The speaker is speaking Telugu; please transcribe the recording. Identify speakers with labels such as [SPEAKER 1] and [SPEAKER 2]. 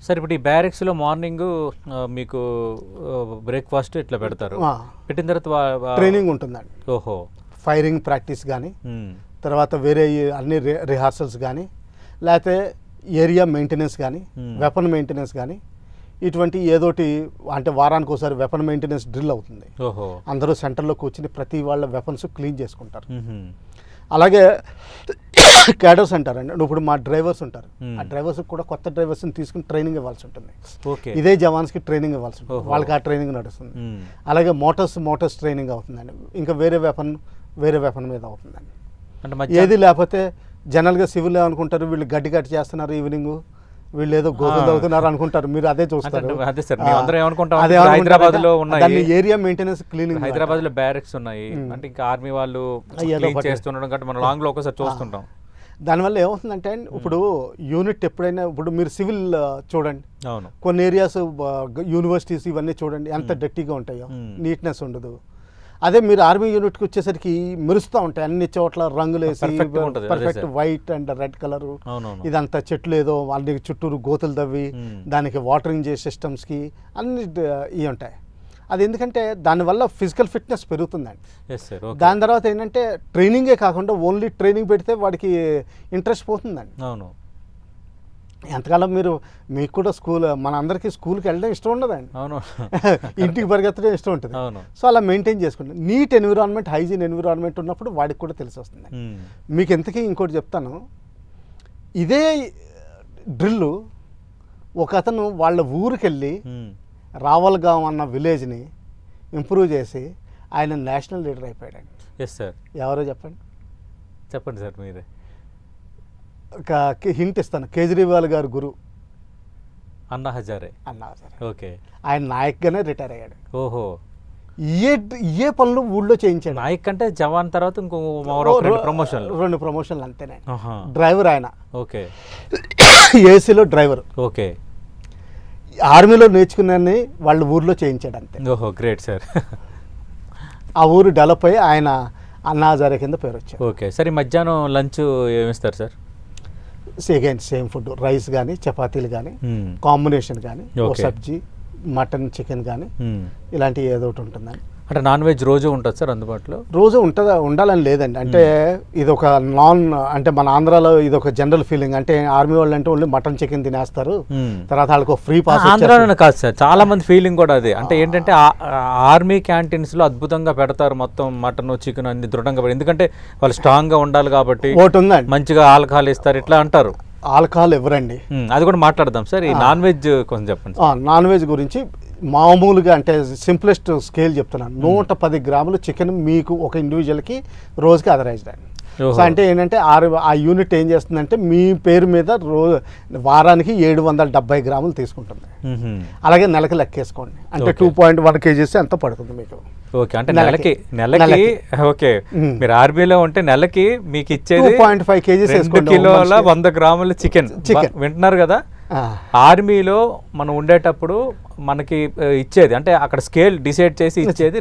[SPEAKER 1] సార్ ఇప్పుడు ఈ బ్యారెక్స్లో మార్నింగ్ మీకు బ్రేక్ఫాస్ట్ ఇట్లా పెడతారు, పెట్టిన తర్వాత
[SPEAKER 2] ట్రైనింగ్ ఉంటుందండి.
[SPEAKER 1] ఓహో,
[SPEAKER 2] ఫైరింగ్ ప్రాక్టీస్ కానీ, తర్వాత వేరే అన్ని రిహార్సల్స్ కానీ, లేకపోతే ఏరియా మెయింటెనెన్స్ కానీ, వెపన్ మెయింటెనెన్స్ కానీ, ఇటువంటి ఏదోటి అంటే వారానికి ఒకసారి వెపన్ మెయింటెనెన్స్ డ్రిల్ అవుతుంది.
[SPEAKER 1] ఓహో,
[SPEAKER 2] అందరూ సెంటర్లో కూర్చుని ప్రతి వాళ్ళ వెపన్స్ క్లీన్ చేసుకుంటారు. అలాగే క్యాడర్స్ అంటారండి. ఇప్పుడు మా డ్రైవర్స్ ఉంటారు, ఆ డ్రైవర్స్ కూడా కొత్త డ్రైవర్స్ని తీసుకుని ట్రైనింగ్ ఇవ్వాల్సి ఉంటుంది. ఇదే జవాన్స్కి ట్రైనింగ్ ఇవ్వాల్సి ఉంటుంది, వాళ్ళకి ఆ ట్రైనింగ్ నడుస్తుంది. అలాగే మోటార్స్ ట్రైనింగ్ అవుతుందండి. ఇంకా వేరే వెపన్ మీద అవుతుందండి. ఏది లేకపోతే జనరల్గా సివిల్ అనుకుంటారు, వీళ్ళు గడ్డి కట్టి చేస్తున్నారు ఈవినింగ్, వీళ్ళు ఏదో గోతులు అవుతున్నారు అనుకుంటారు, మీరు అదే చూస్తారు.
[SPEAKER 1] హైదరాబాద్ లో ఉన్నాయి
[SPEAKER 2] ఏరియా మెయింటెనెన్స్ క్లీనింగ్.
[SPEAKER 1] హైదరాబాద్ లో బ్యారెక్స్ ఉన్నాయి అంటే ఇంకా ఆర్మీ వాళ్ళు చేస్తుండడం కంటే మనం లాంగ్ లో ఒకసారి చూస్తుంటాం.
[SPEAKER 2] దానివల్ల ఏమవుతుందంటే ఇప్పుడు యూనిట్ ఎప్పుడైనా, ఇప్పుడు మీరు సివిల్ చూడండి,
[SPEAKER 1] అవును,
[SPEAKER 2] కొన్ని ఏరియాస్ యూనివర్సిటీస్ ఇవన్నీ చూడండి ఎంత డర్టీగా ఉంటాయో, నీట్నెస్ ఉండదు. అదే మీరు ఆర్మీ యూనిట్కి వచ్చేసరికి మెరుస్తూ ఉంటాయి అన్ని చోట్ల, రంగులు వేసి perfect white and red colour, ఇదంతా చెట్లు ఏదో వాళ్ళ చుట్టూరు గోతులు తవ్వి దానికి వాటరింగ్ చేసే సిస్టమ్స్కి అన్ని ఇవి ఉంటాయి. అది ఎందుకంటే దానివల్ల ఫిజికల్ ఫిట్నెస్ పెరుగుతుందండి. దాని తర్వాత ఏంటంటే ట్రైనింగే కాకుండా ఓన్లీ ట్రైనింగ్ పెడితే వాడికి ఇంట్రెస్ట్ పోతుందండి.
[SPEAKER 1] అవును,
[SPEAKER 2] ఎంతకాలం మీకు కూడా మన అందరికీ స్కూల్కి వెళ్ళడం ఇష్టం ఉండదండి.
[SPEAKER 1] అవును,
[SPEAKER 2] ఇంటికి పరిగెత్తడం ఇష్టం ఉంటుంది. సో అలా మెయింటైన్ చేసుకుంటాం. నీట్ ఎన్విరాన్మెంట్, హైజీన్ ఎన్విరాన్మెంట్ ఉన్నప్పుడు వాడికి కూడా తెలిసి వస్తుంది. మీకు ఎంతకీ ఇంకోటి చెప్తాను, ఇదే డ్రిల్లు ఒక అతను వాళ్ళ ఊరికి వెళ్ళి రావల్గాం అన్న విలేజ్ని ఇంప్రూవ్ చేసి ఆయన నేషనల్ లీడర్ అయిపోయాడండి.
[SPEAKER 1] Yes sir.
[SPEAKER 2] ఎవరో చెప్పండి
[SPEAKER 1] సార్ మీరే.
[SPEAKER 2] ఒక హింట్ ఇస్తాను, కేజ్రీవాల్ గారు గురు
[SPEAKER 1] అన్నా హజారే.
[SPEAKER 2] ఓకే, ఆయన నాయక్గానే రిటైర్ అయ్యాడు.
[SPEAKER 1] ఓహో,
[SPEAKER 2] ఏ పనులు ఊళ్ళో చేయించాడు.
[SPEAKER 1] నాయక్ అంటే జవాన్ తర్వాత ఇంకో 2 ప్రమోషన్లు
[SPEAKER 2] అంతేనే. డ్రైవర్ ఆయన.
[SPEAKER 1] ఓకే,
[SPEAKER 2] ఏసీలో డ్రైవర్.
[SPEAKER 1] ఓకే,
[SPEAKER 2] ఆర్మీలో నేర్చుకున్నాన్ని వాళ్ళ ఊర్లో చేయించాడు అంతే.
[SPEAKER 1] ఓహో, గ్రేట్ సార్.
[SPEAKER 2] ఆ ఊరు డెవలప్ అయ్యి ఆయన అన్నా హజారే కింద పేరు వచ్చారు.
[SPEAKER 1] Okay sir. ఈ మధ్యాహ్నం లంచ్ ఏమిస్తారు sir?
[SPEAKER 2] Again same food, rice కానీ చపాతీలు కానీ కాంబినేషన్ కానీ, సబ్జీ, మటన్, చికెన్ కానీ ఇలాంటివి ఏదో ఒకటి ఉంటుందండి.
[SPEAKER 1] అంటే నాన్ వెజ్ రోజు ఉంటుంది సార్ అందుబాటులో?
[SPEAKER 2] రోజు ఉండాలని లేదండి. అంటే ఇది ఒక అంటే మన ఆంధ్రాలో ఇది ఒక జనరల్ ఫీలింగ్. అంటే ఆర్మీ వాళ్ళు అంటే ఓన్లీ మటన్, చికెన్ తినేస్తారు, తర్వాత వాళ్ళకి ఫ్రీ పాస్.
[SPEAKER 1] ఆంధ్రాలోనే కాదు సార్, చాలా మంది ఫీలింగ్ కూడా అదే. అంటే ఏంటంటే ఆర్మీ క్యాంటీన్స్ లో అద్భుతంగా పెడతారు, మొత్తం మటన్, చికెన్ అన్ని దృఢంగా పెడతారు. ఎందుకంటే వాళ్ళు స్ట్రాంగ్ గా ఉండాలి కాబట్టి.
[SPEAKER 2] ఒకటి ఉందండి,
[SPEAKER 1] మంచిగా ఆల్కహాల్ ఇస్తారు ఇట్లా అంటారు.
[SPEAKER 2] ఆల్కహాల్ ఎవరండి?
[SPEAKER 1] అది కూడా మాట్లాడదాం సార్. ఈ నాన్ వెజ్ కొంచెం చెప్పండి.
[SPEAKER 2] నాన్ వెజ్ గురించి మామూలుగా అంటే సింప్లెస్ట్ స్కేల్ చెప్తున్నాను. 110 గ్రాములు చికెన్ మీకు ఒక ఇండివిజువల్కి రోజుకి అథరైజ్డ్ అండి. సో అంటే ఏంటంటే ఆ యూనిట్ ఏం చేస్తుందంటే మీ పేరు మీద వారానికి 770 గ్రాములు తీసుకుంటుంది. అలాగే నెలకి లెక్కేసుకోండి, అంటే 2.1 kgs ఎంత పడుతుంది మీకు.
[SPEAKER 1] ఓకే, అంటే నెలకి ఓకే, మీరు ఆర్మీలో ఉంటే నెలకి మీకు ఇచ్చేది
[SPEAKER 2] 2.5 kgs
[SPEAKER 1] 2 కిలోల 100 గ్రాముల చికెన్. వింటున్నారు కదా? ఆర్మీలో మనం ఉండేటప్పుడు మనకి ఇచ్చేది అంటే అక్కడ స్కేల్ డిసైడ్ చేసి ఇచ్చేది